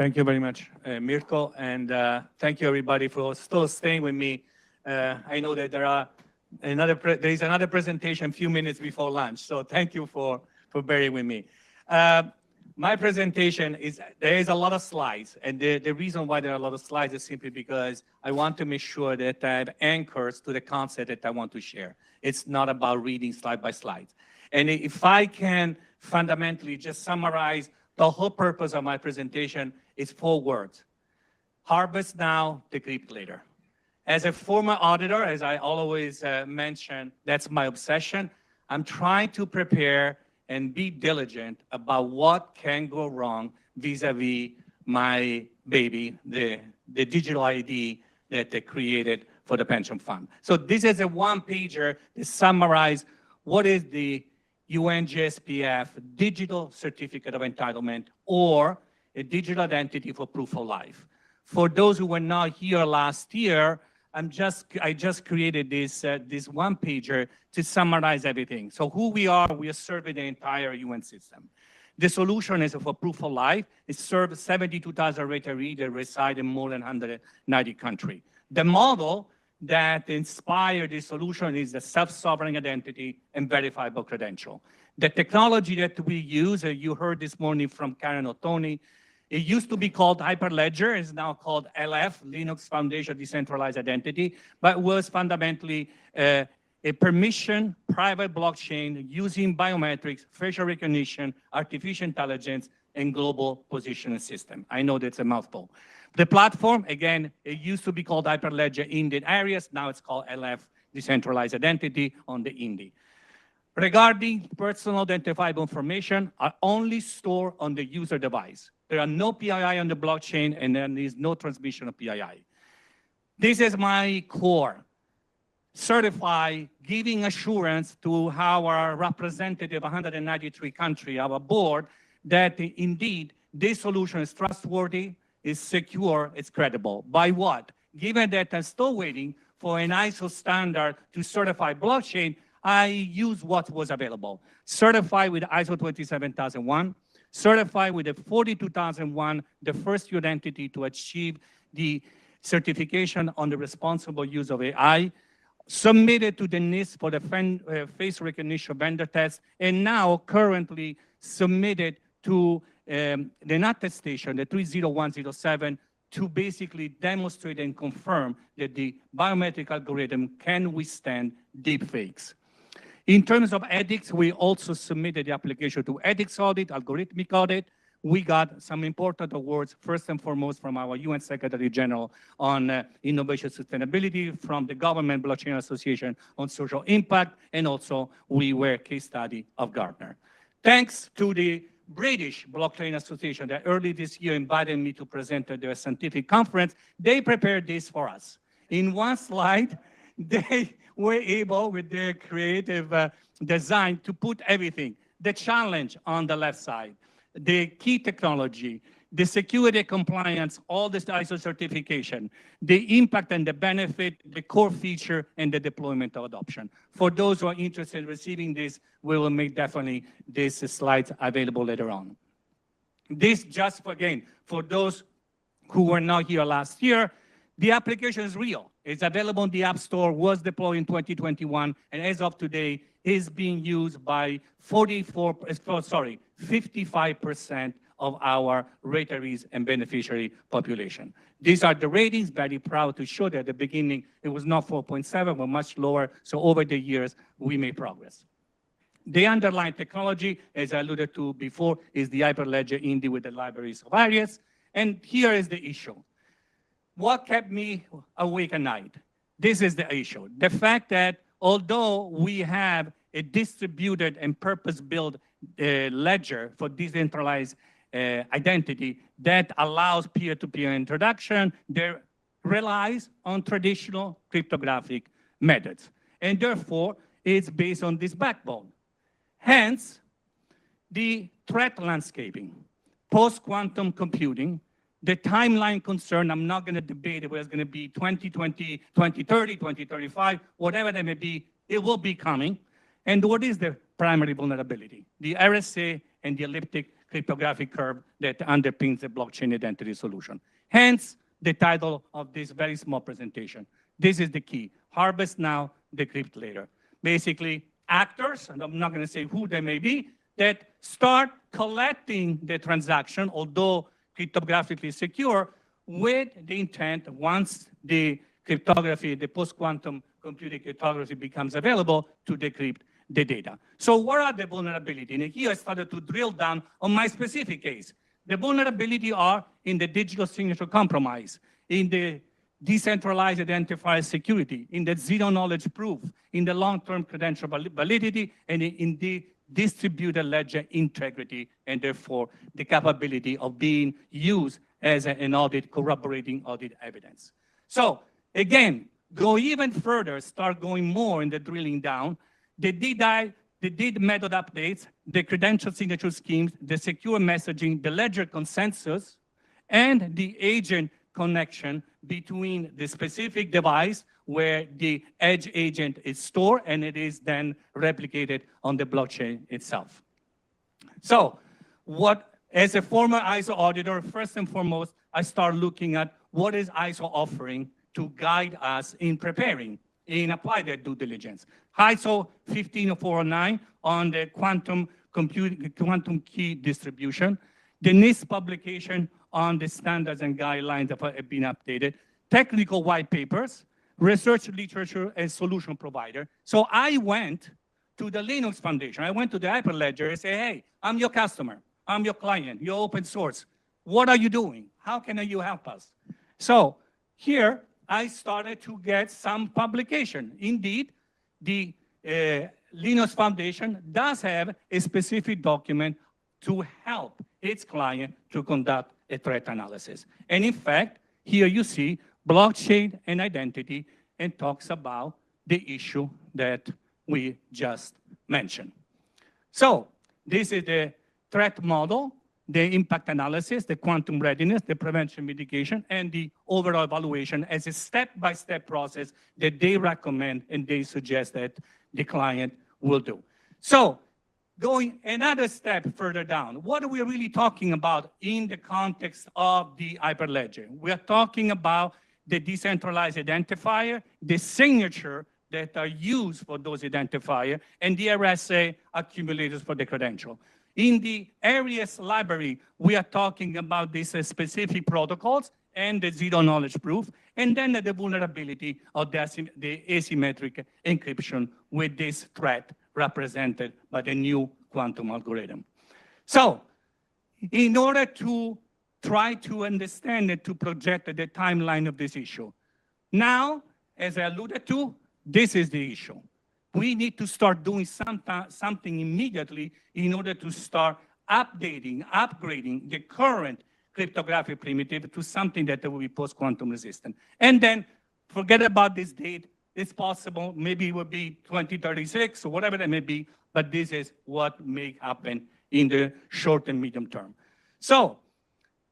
Thank you very much, Mirko, and thank you everybody for still staying with me. I know that there is another presentation a few minutes before lunch, so thank you for bearing with me. My presentation there is a lot of slides, and the reason why there are a lot of slides is simply because I want to make sure that I have anchors to the concept that I want to share. It's not about reading slide by slide. And if I can fundamentally just summarize the whole purpose of my presentation, is 4 words: harvest now, decrypt later. As a former auditor, as I always mention, that's my obsession. I'm trying to prepare and be diligent about what can go wrong vis-a-vis my baby, the digital ID that they created for the pension fund. So this is a one-pager to summarize what is the UNJSPF Digital Certificate of Entitlement, or a digital identity for proof of life. For those who were not here last year, I just created this one-pager to summarize everything. So who we are serving the entire UN system. The solution is for proof of life. It serves 72,000 retirees that reside in more than 190 countries. The model that inspired this solution is the self-sovereign identity and verifiable credential. The technology that we use, you heard this morning from Karen Ottoni, it used to be called Hyperledger, it's now called LF, Linux Foundation Decentralized Identity, but was fundamentally a permission private blockchain using biometrics, facial recognition, artificial intelligence, and global positioning system. I know that's a mouthful. The platform, again, it used to be called Hyperledger Indian areas. Now it's called LF, Decentralized Identity on the Indy. Regarding personal identifiable information, are only stored on the user device. There are no PII on the blockchain, and there is no transmission of PII. This is my core. Certify, giving assurance to our representative, 193 countries, our board, that indeed this solution is trustworthy, is secure, it's credible. By what? Given that I'm still waiting for an ISO standard to certify blockchain, I use what was available. Certified with ISO 27001, certified with the 42001, the first entity to achieve the certification on the responsible use of AI, submitted to the NIST for the face recognition vendor test, and now currently submitted to the attestation, the 30107, to basically demonstrate and confirm that the biometric algorithm can withstand deepfakes. In terms of ethics, we also submitted the application to ethics audit, algorithmic audit. We got some important awards, first and foremost from our UN Secretary General on innovation sustainability, from the Government Blockchain Association on social impact, and also we were a case study of Gartner. Thanks to the British Blockchain Association that early this year invited me to present at their scientific conference, they prepared this for us. In one slide, they were able, with their creative design, to put everything. The challenge on the left side, the key technology, the security compliance, all this ISO certification, the impact and the benefit, the core feature, and the deployment of adoption. For those who are interested in receiving this, we will make definitely these slides available later on. This just, again, for those who were not here last year, the application is real. It's available in the App Store, was deployed in 2021, and as of today, is being used by 55% of our retirees and beneficiary population. These are the ratings. Very proud to show that at the beginning, it was not 4.7, but much lower. So over the years, we made progress. The underlying technology, as I alluded to before, is the Hyperledger Indy with the libraries of areas. And here is the issue. What kept me awake at night? This is the issue. The fact that although we have a distributed and purpose-built ledger for decentralized identity that allows peer-to-peer introduction, that relies on traditional cryptographic methods. And therefore, it's based on this backbone. Hence, the threat landscaping, post-quantum computing, the timeline concern, I'm not going to debate whether it's going to be 2020, 2030, 2035, whatever that may be, it will be coming. And what is the primary vulnerability? The RSA and the elliptic cryptographic curve that underpins the blockchain identity solution. Hence, the title of this very small presentation. This is the key. Harvest now, decrypt later. Basically, actors, and I'm not going to say who they may be, that start collecting the transaction, although cryptographically secure, with the intent, once the cryptography, the post-quantum computing cryptography becomes available, to decrypt the data. So what are the vulnerabilities? And here I started to drill down on my specific case. The vulnerabilities are in the digital signature compromise, in the decentralized identifier security, in the zero-knowledge proof, in the long-term credential validity, and in the distributed ledger integrity, and therefore the capability of being used as an audit, corroborating audit evidence. So again, go even further, start going more in the drilling down, the DID method updates, the credential signature schemes, the secure messaging, the ledger consensus, and the agent connection between the specific device where the edge agent is stored and it is then replicated on the blockchain itself. So as a former ISO auditor, first and foremost, I start looking at what is ISO offering to guide us in preparing, in apply their due diligence. ISO 15409 on the quantum key distribution, the NIST publication on the standards and guidelines that have been updated, technical white papers, research literature, and solution provider. So I went to the Linux Foundation. I went to the Hyperledger and said, hey, I'm your customer. I'm your client. You're open source. What are you doing? How can you help us? So here, I started to get some publication. Indeed, the Linux Foundation does have a specific document to help its client to conduct a threat analysis. And in fact, here you see blockchain and identity, and talks about the issue that we just mentioned. So this is the threat model, the impact analysis, the quantum readiness, the prevention mitigation, and the overall evaluation as a step-by-step process that they recommend and they suggest that the client will do. So going another step further down, what are we really talking about in the context of the Hyperledger? We are talking about the decentralized identifier, the signature that are used for those identifiers, and the RSA accumulators for the credential. In the Aries library, we are talking about these specific protocols and the zero-knowledge proof, and then the vulnerability of the asymmetric encryption with this threat represented by the new quantum algorithm. So, in order to try to understand and to project the timeline of this issue, now, as I alluded to, this is the issue. We need to start doing something immediately in order to start updating, upgrading the current cryptographic primitive to something that will be post-quantum resistant. And then forget about this date. It's possible, maybe it will be 2036 or whatever that may be, but this is what may happen in the short and medium term. So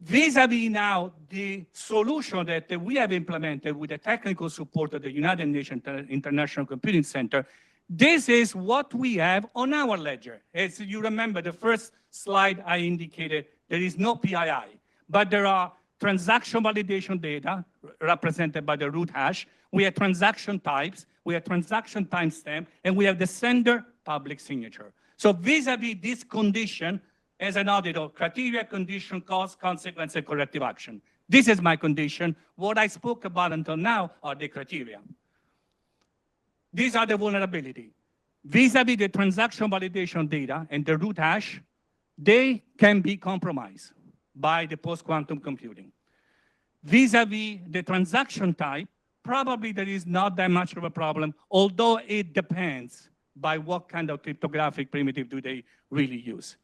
vis-a-vis now the solution that we have implemented with the technical support of the United Nations International Computing Center, this is what we have on our ledger. As you remember, the first slide I indicated, there is no PII, but there are transaction validation data represented by the root hash. We have transaction types, we have transaction timestamp, and we have the sender public signature. So vis-a-vis this condition, as an auditor, criteria, condition, cause, consequence, and corrective action. This is my condition. What I spoke about until now are the criteria. These are the vulnerability. Vis-a-vis the transaction validation data and the root hash, they can be compromised by the post-quantum computing. Vis-a-vis the transaction type, probably there is not that much of a problem, although it depends by what kind of cryptographic primitive do they really use.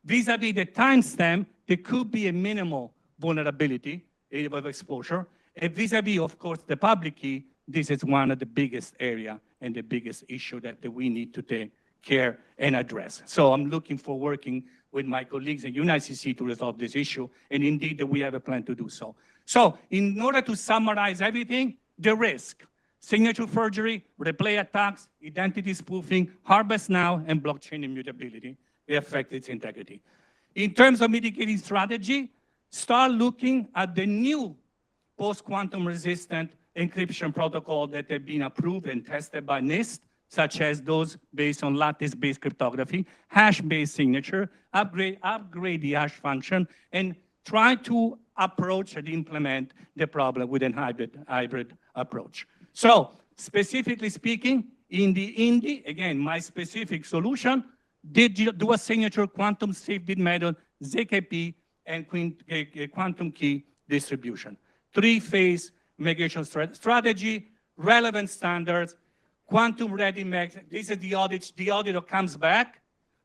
Vis-a-vis the timestamp, there could be a minimal vulnerability of exposure. And vis-a-vis, of course, the public key, this is one of the biggest area and the biggest issue that we need to take care and address. So I'm looking for working with my colleagues at UNJSPF to resolve this issue, and indeed we have a plan to do so. So in order to summarize everything, the risk, signature forgery, replay attacks, identity spoofing, harvest now, and blockchain immutability, they affect its integrity. In terms of mitigating strategy, start looking at the new post-quantum resistant encryption protocol that have been approved and tested by NIST, such as those based on lattice-based cryptography, hash-based signature, upgrade the hash function, and try to approach and implement the problem with a hybrid approach. So, specifically speaking, in the INDI, again, my specific solution, dual signature quantum safe DID method, ZKP, and quantum key distribution. Three-phase migration strategy, relevant standards, quantum ready mix. This is the audit. The auditor comes back.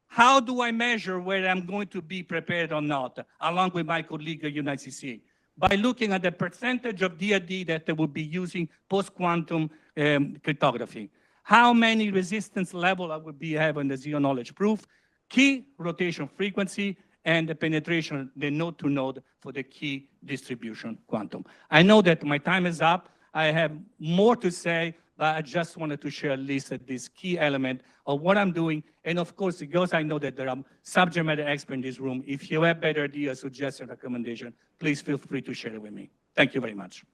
How do I measure whether I'm going to be prepared or not, along with my colleague at UNJSPF? By looking at the percentage of DID that they will be using post-quantum cryptography. How many resistance level I would be having the zero knowledge proof, key rotation frequency, and the penetration, the node to node for the key distribution quantum. I know that my time is up. I have more to say, but I just wanted to share at least this key element of what I'm doing. And of course, because I know that there are subject matter experts in this room, if you have better ideas, suggestions, recommendations, please feel free to share it with me. Thank you very much.